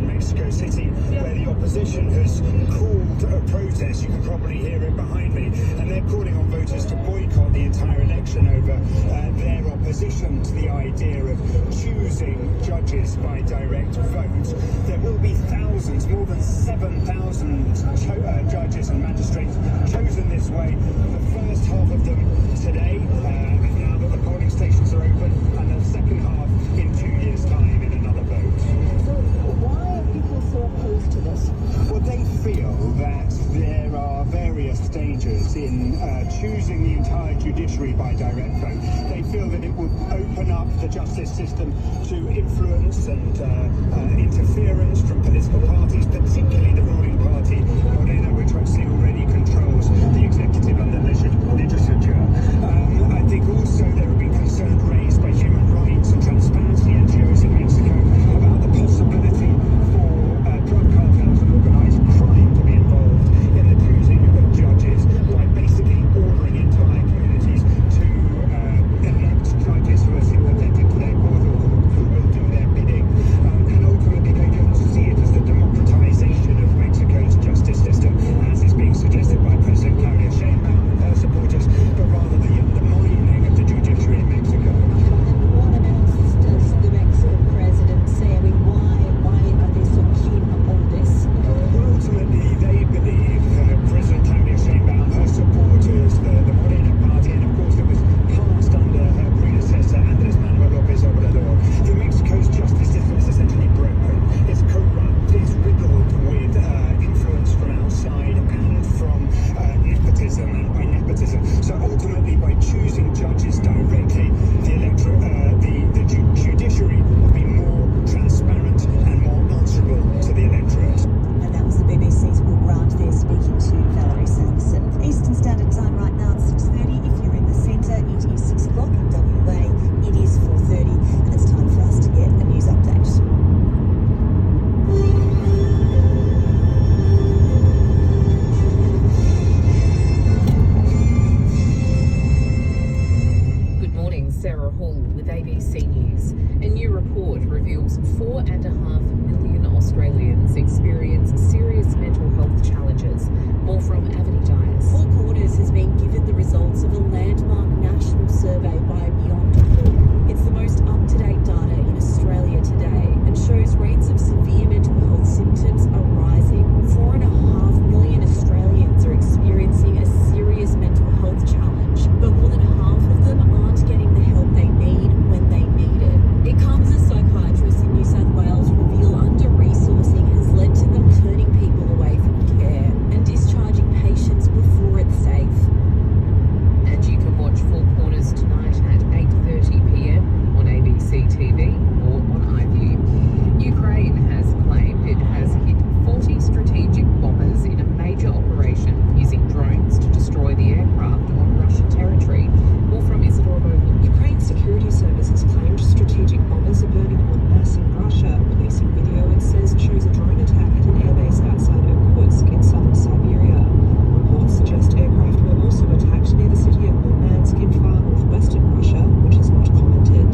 in Mexico City, where the opposition has called a protest. You can probably hear it behind me. And they're calling on voters to boycott the entire election over their opposition to the idea of choosing judges by direct vote. There will be thousands, more than 7,000 judges and magistrates chosen this way. The first half of them today, now that the polling stations are open, and the second half in 2 years' time in another vote. So why are people so opposed to this? Well, they feel that there are various dangers in choosing the entire judiciary by direct vote. They feel that it will open up the justice system to influence and interference from political parties, particularly the ruling party, Morena, which actually already controls the executive and the legislature. I think also there have been concerns raised by human rights and transparency NGOs in Mexico about the possibility for drug cartels and organized crime to be involved in the choosing of judges by basically ordering entire communities to elect judges who are sympathetic to their cause or who will do their bidding. And ultimately they don't see it as the democratization of Mexico's justice system, as is being suggested by President Claudia Sheinbaum and her supporters, but rather the undermining of the judiciary in Mexico. What else does the Mexican president say? I mean, why are they so keen on this? Well, ultimately, they believe President Claudia Sheinbaum, her supporters, the Morena party, and of course it was passed under her predecessor, Andrés Manuel López Obrador, that Mexico's justice system is essentially broken. It's corrupt, it's riddled with influence from outside and from nepotism, and by nepotism. So ultimately, by choosing judges directly, the judiciary will be more transparent and more answerable to the electorate. And that was the BBC's Will Grant there speaking to Valerie Sanderson. Eastern Standard Time right now, it's 6:30. If you're in the centre, it is 6 o'clock. In WA, it is 4:30. And it's time for us to get a news update. Good morning, Sarah Hall with ABC News. A new report reveals 4.5 million Australians experience serious mental health challenges. More from Avani Dyers. Four Corners has been given the results of a landmark national survey by Beyond Blue. It's the most up-to-date data in Australia today and shows rates of severe mental health symptoms are rising. 4.5 million Australians are experiencing a serious mental health challenge, but more than half of them aren't getting the help they need when they need it. It comes as psychiatrists in New South Wales reveal under-resourcing has led to them turning people away from care and discharging patients before it's safe. And you can watch Four Corners tonight at 8:30 p.m. on ABC TV or on iView. Ukraine has claimed it has hit 40 strategic bombers in a major operation using drones to destroy the aircraft on Russian territory. More from Isidore Bogle. Ukraine's security service has claimed strategic bombers are burning en masse in Russia. Releasing video, it says it shows a drone attack at an airbase outside Irkutsk in southern Siberia. Reports suggest aircraft were also attacked near the city of Murmansk in far northwestern Russia, which is not commented.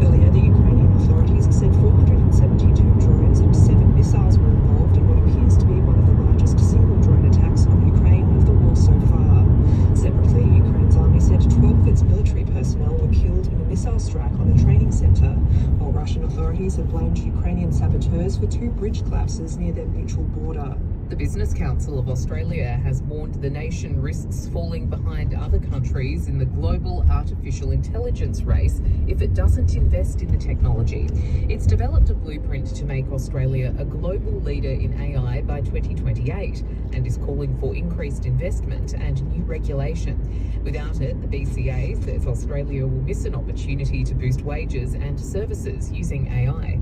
Earlier, the Ukrainian authorities said 472 drones and 7 missiles were involved in what appears to be one of the largest single drone attacks on Ukraine of the war so far. Separately, Ukraine's army said 12 of its military personnel were killed in a missile strike on a training center, while Russian authorities have blamed Ukrainian saboteurs for 2 bridge collapses near their mutual border. The Business Council of Australia has warned the nation risks falling behind other countries in the global artificial intelligence race if it doesn't invest in the technology. It's developed a blueprint to make Australia a global leader in AI by 2028 and is calling for increased investment and new regulation. Without it, the BCA says Australia will miss an opportunity to boost wages and services using AI.